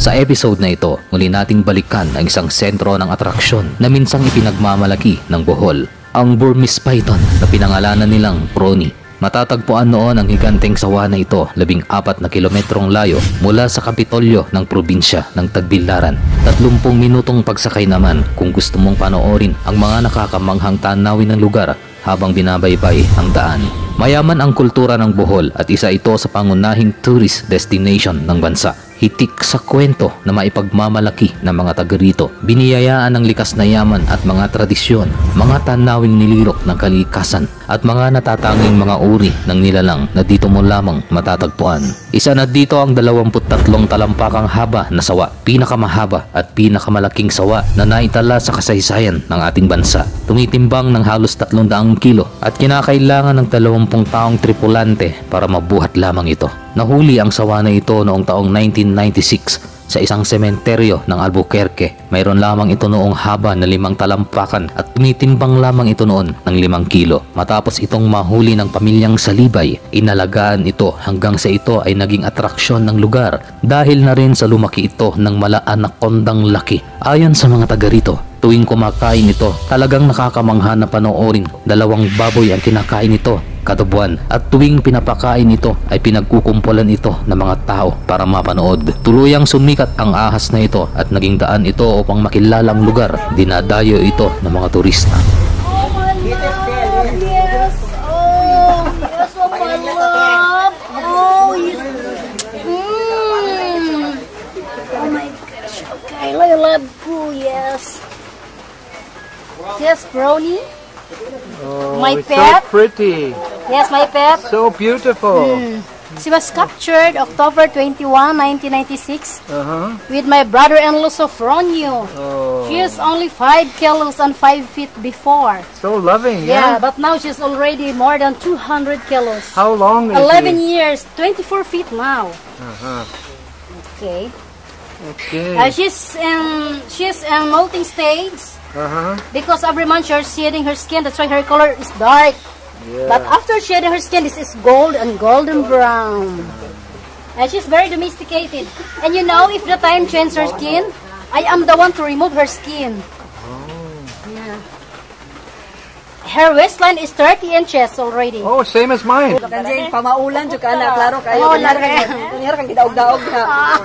Sa episode na ito, muli nating balikan ang isang sentro ng atraksyon na minsang ipinagmamalaki ng Bohol, ang Burmese Python na pinangalanan nilang Prony. Matatagpuan noon ang higanteng sawa na ito 14 na kilometrong layo mula sa Kapitolyo ng probinsya ng Tagbilaran. 30 minutong pagsakay naman kung gusto mong panoorin ang mga nakakamanghang tanawin ng lugar habang binabaybay ang daan. Mayaman ang kultura ng Bohol at isa ito sa pangunahing tourist destination ng bansa. Hitik sa kwento na maipagmamalaki ng mga taga rito. Biniyayaan ng likas na yaman at mga tradisyon, mga tanawing nilirok ng kalikasan at mga natatanging mga uri ng nilalang na dito mo lamang matatagpuan. Isa na dito ang 23 talampakang haba na sawa, pinakamahaba at pinakamalaking sawa na naitala sa kasaysayan ng ating bansa. Tumitimbang ng halos 300 kilo at kinakailangan ng 20 taong tripulante para mabuhat lamang ito. Nahuli ang sawa na ito noong taong 1996 sa isang sementeryo ng Albuquerque. Mayroon lamang ito noong haba na 5 talampakan at tumitimbang lamang ito noon ng 5 kilo. Matapos itong mahuli ng pamilyang Salibay, inalagaan ito hanggang sa ito ay naging atraksyon ng lugar dahil na rin sa lumaki ito ng mala-anakondang laki. Ayon sa mga taga rito, tuwing kumakain ito, talagang nakakamangha na panoorin. 2 baboy ang kinakain ito kada buwan at tuwing pinapakain ito ay pinagkukumpulan ito ng mga tao para mapanood. Tuluyang sumikat ang ahas na ito at naging daan ito upang makilalang lugar. Dinadayo ito ng mga turista. Oh my love, yes. Oh, yes, oh my love. Oh, yes. Oh my gosh. Okay, I love you, yes. Yes, Brownie. Oh, My it's pet? so pretty. Yes, my pet. So beautiful. She was captured October 21, 1996 with my brother-in-law Sofronio. Oh, She is only 5 kilos and 5 feet before. so loving, Yeah, yeah? but now she's already more than 200 kilos. How long is 11 it? years, 24 feet now. Okay. Okay. She's in molting stage Uh-huh. because every month she's shedding her skin. That's why her color is dark. Yeah. But after shedding her skin, this is gold and golden brown. And she's very domesticated. And you know, if the time changes her skin, I am the one to remove her skin. Yeah. Her waistline is 30 inches already. Oh, same as mine. Kanjing pamaulan jud kana klaro kayo Oh, kunyara kang gidaog-daog ha.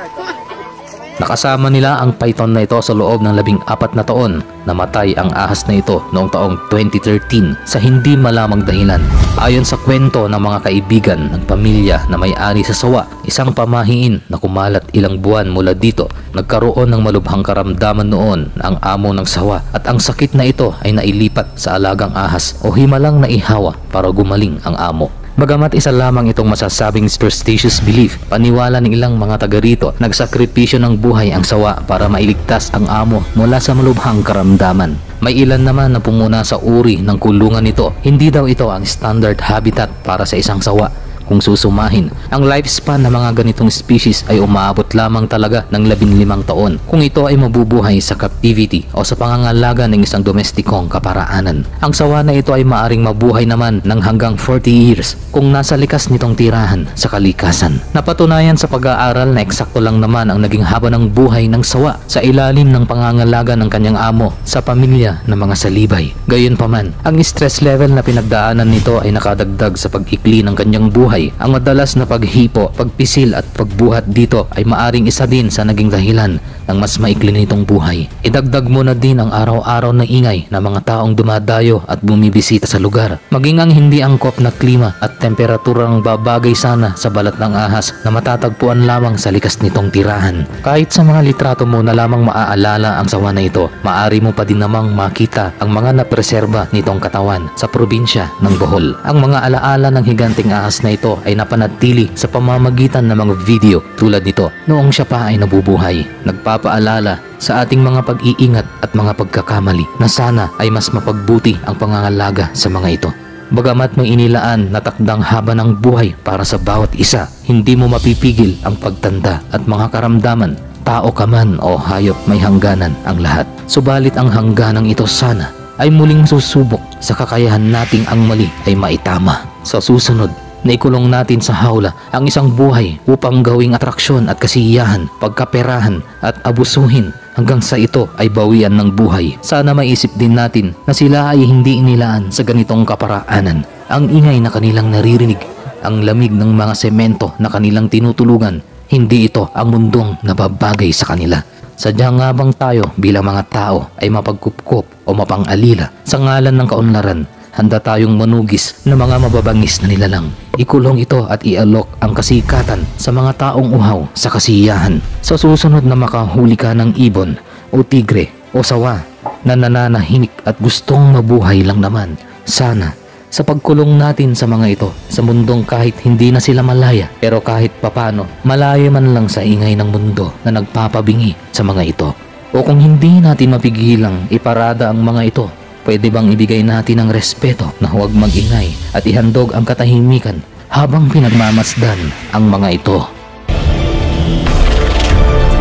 Nakasama nila ang python na ito sa loob ng 14 na taon. Namatay ang ahas na ito noong taong 2013 sa hindi malamang dahilan. Ayon sa kwento ng mga kaibigan ng pamilya na may-ari sa sawa, isang pamahiin na kumalat ilang buwan mula dito, nagkaroon ng malubhang karamdaman noon ang amo ng sawa at ang sakit na ito ay nailipat sa alagang ahas o himalang naihawa para gumaling ang amo. Bagamat isa lamang itong masasabing superstitious belief, paniwala ng ilang mga taga rito, nagsakripisyo ng buhay ang sawa para mailigtas ang amo mula sa malubhang karamdaman. May ilan naman na pumuna sa uri ng kulungan nito. Hindi daw ito ang standard habitat para sa isang sawa. Kung susumahin, ang lifespan ng mga ganitong species ay umaabot lamang talaga ng 15 taon kung ito ay mabubuhay sa captivity o sa pangangalaga ng isang domestikong kaparaanan. Ang sawa na ito ay maaring mabuhay naman ng hanggang 40 years kung nasa likas nitong tirahan sa kalikasan. Napatunayan sa pag-aaral na eksakto lang naman ang naging haba ng buhay ng sawa sa ilalim ng pangangalaga ng kanyang amo sa pamilya ng mga Salibay. Gayunpaman, ang stress level na pinagdaanan nito ay nakadagdag sa pag-ikli ng kanyang buhay. Ang madalas na paghipo, pagpisil at pagbuhat dito ay maaring isa din sa naging dahilan ng mas maikli nitong buhay. Idagdag mo na din ang araw-araw na ingay ng mga taong dumadayo at bumibisita sa lugar. Maging ang hindi angkop na klima at temperaturang babagay sana sa balat ng ahas na matatagpuan lamang sa likas nitong tirahan. Kahit sa mga litrato mo na lamang maaalala ang sawa na ito, maaari mo pa din namang makita ang mga napreserba nitong katawan sa probinsya ng Bohol. Ang mga alaala ng higanting ahas na ito ay napanatili sa pamamagitan ng mga video tulad nito noong siya pa ay nabubuhay. Nagpapaalala sa ating mga pag-iingat at mga pagkakamali na sana ay mas mapagbuti ang pangangalaga sa mga ito. Bagamat may inilaan na takdang haba ng buhay para sa bawat isa, hindi mo mapipigil ang pagtanda at mga karamdaman. Tao ka man o hayop, may hangganan ang lahat. Subalit ang hangganang ito sana ay muling susubok sa kakayahan nating ang mali ay maitama. Sa susunod, na ikulong natin sa hawla ang isang buhay upang gawing atraksyon at kasiyahan, pagkaperahan at abusuhin hanggang sa ito ay bawian ng buhay. Sana maisip din natin na sila ay hindi inilaan sa ganitong kaparaanan. Ang ingay na kanilang naririnig, ang lamig ng mga semento na kanilang tinutulugan, hindi ito ang mundong nababagay sa kanila. Sadya nga bang tayo bilang mga tao ay mapagkupkop o mapangalila sa ngalan ng kaunlaran? Handa tayong manugis na mga mababangis na nilalang. Ikulong ito at ialok ang kasikatan sa mga taong uhaw sa kasiyahan. Sa susunod na makahuli ka ng ibon o tigre o sawa na nananahimik at gustong mabuhay lang naman, sana sa pagkulong natin sa mga ito sa mundong kahit hindi na sila malaya, pero kahit papano malayo man lang sa ingay ng mundo na nagpapabingi sa mga ito. O kung hindi natin mapigilang iparada ang mga ito, pwede bang ibigay natin ang respeto na huwag mag-ingay at ihandog ang katahimikan habang pinagmamasdan ang mga ito.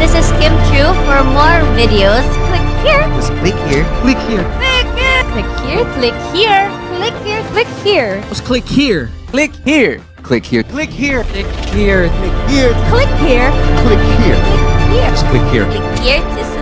This is Kim Chu. For more videos, click here. Just click here. Click here. Click here. Click here. Click here. Click here. Click here. Just click here. Click here. Click here. Click here. Click here. Click here. Click here. Click here. Click here. Just click here. Click here to